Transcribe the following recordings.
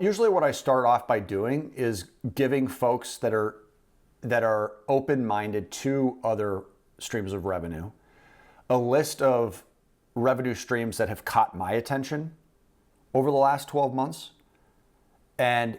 Usually what I start off by doing is giving folks that are open-minded to other streams of revenue a list of revenue streams that have caught my attention over the last 12 months and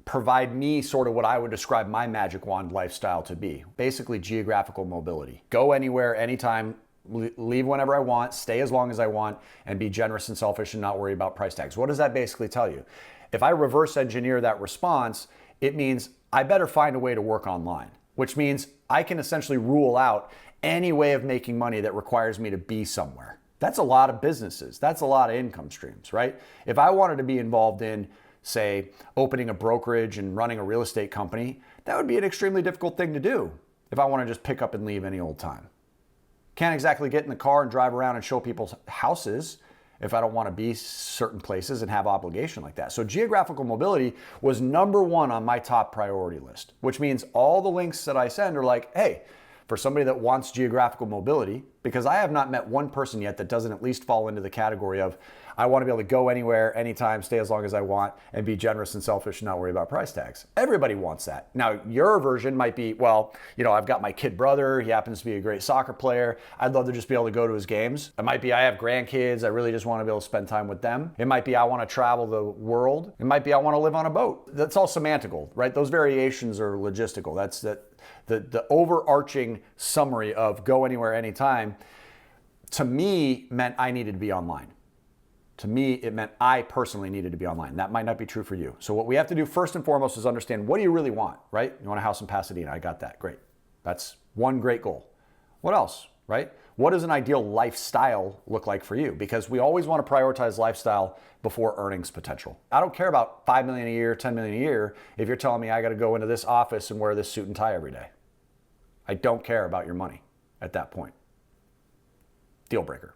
provide me sort of what I would describe my magic wand lifestyle to be. Basically geographical mobility. Go anywhere, anytime, leave whenever I want, stay as long as I want, and be generous and selfish and not worry about price tags. What does that basically tell you? If I reverse engineer that response, it means I better find a way to work online, which means I can essentially rule out any way of making money that requires me to be somewhere. That's a lot of businesses. That's a lot of income streams, right? If I wanted to be involved in, say, opening a brokerage and running a real estate company, that would be an extremely difficult thing to do if I want to just pick up and leave any old time. Can't exactly get in the car and drive around and show people's houses if I don't want to be certain places and have obligation like that. So geographical mobility was number one on my top priority list, which means all the links that I send are like, hey, for somebody that wants geographical mobility, because I have not met one person yet that doesn't at least fall into the category of, I want to be able to go anywhere, anytime, stay as long as I want, and be generous and selfish and not worry about price tags. Everybody wants that. Now, your version might be, well, I've got my kid brother, he happens to be a great soccer player, I'd love to just be able to go to his games. It might be, I have grandkids, I really just want to be able to spend time with them. It might be, I want to travel the world. It might be, I want to live on a boat. That's all semantical, right? Those variations are logistical. That's the overarching summary of go anywhere, anytime, to me, meant I needed to be online. To me, it meant I personally needed to be online. That might not be true for you. So what we have to do first and foremost is understand, what do you really want, right? You want a house in Pasadena. I got that. Great. That's one great goal. What else, right? What does an ideal lifestyle look like for you? Because we always want to prioritize lifestyle before earnings potential. I don't care about 5 million a year, 10 million a year if you're telling me I got to go into this office and wear this suit and tie every day. I don't care about your money at that point. Deal breaker.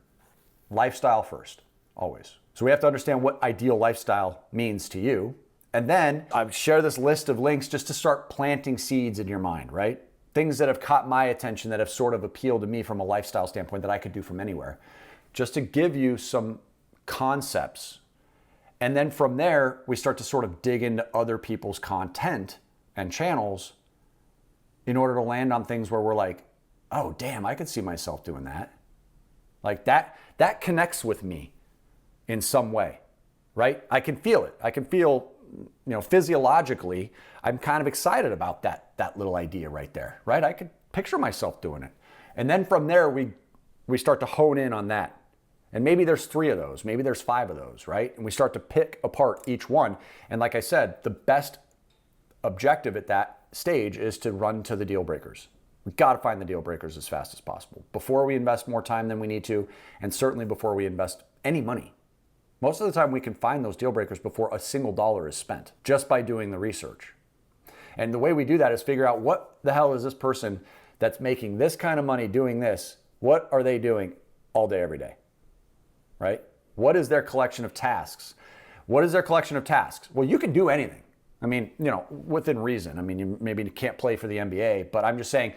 Lifestyle first. Always. So we have to understand what ideal lifestyle means to you. And then I share this list of links just to start planting seeds in your mind, right? Things that have caught my attention that have sort of appealed to me from a lifestyle standpoint that I could do from anywhere. Just to give you some concepts. And then from there, we start to sort of dig into other people's content and channels in order to land on things where we're like, oh, damn, I could see myself doing that. Like that connects with me in some way, right? I can feel it. I can feel, physiologically, I'm kind of excited about that little idea right there, right? I could picture myself doing it. And then from there, we start to hone in on that. And maybe there's 3 of those, maybe there's 5 of those, right? And we start to pick apart each one. And like I said, the best objective at that stage is to run to the deal breakers. We've got to find the deal breakers as fast as possible before we invest more time than we need to, and certainly before we invest any money. Most of the time we can find those deal breakers before a single dollar is spent, just by doing the research. And the way we do that is figure out, what the hell is this person that's making this kind of money doing this? What are they doing all day, every day, right? What is their collection of tasks? What is their collection of tasks? Well, you can do anything. I mean, within reason. I mean, you maybe can't play for the NBA, but I'm just saying,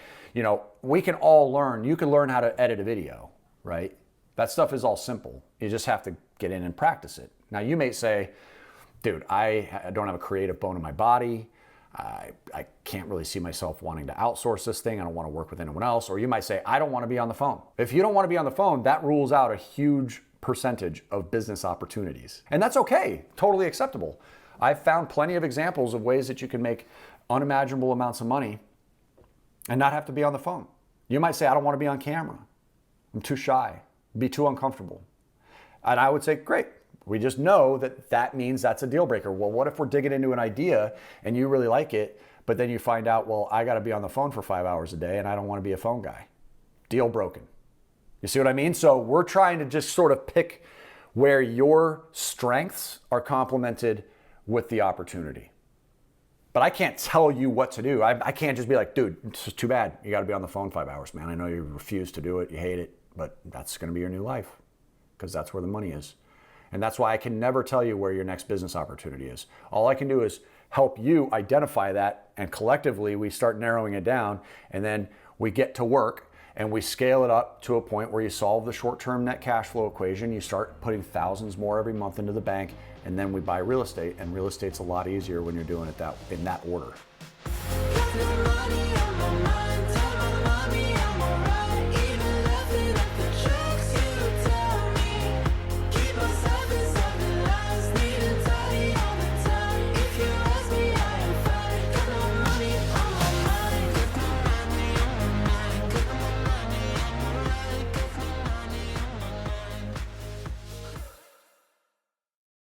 we can all learn. You can learn how to edit a video, right? That stuff is all simple. You just have to get in and practice it. Now, you may say, dude, I don't have a creative bone in my body. I can't really see myself wanting to outsource this thing. I don't want to work with anyone else. Or you might say, I don't want to be on the phone. If you don't want to be on the phone, that rules out a huge percentage of business opportunities. And that's okay, totally acceptable. I've found plenty of examples of ways that you can make unimaginable amounts of money and not have to be on the phone. You might say, I don't want to be on camera. I'm too shy, be too uncomfortable. And I would say, great. We just know that means that's a deal breaker. Well, what if we're digging into an idea and you really like it, but then you find out, well, I got to be on the phone for 5 hours a day and I don't want to be a phone guy. Deal broken. You see what I mean? So we're trying to just sort of pick where your strengths are complemented with the opportunity. But I can't tell you what to do. I can't just be like, dude, it's just too bad. You got to be on the phone 5 hours, man. I know you refuse to do it. You hate it, but that's going to be your new life because that's where the money is. And that's why I can never tell you where your next business opportunity is. All I can do is help you identify that, and collectively we start narrowing it down, and then we get to work and we scale it up to a point where you solve the short-term net cash flow equation. You start putting thousands more every month into the bank, and then we buy real estate, and real estate's a lot easier when you're doing it in that order.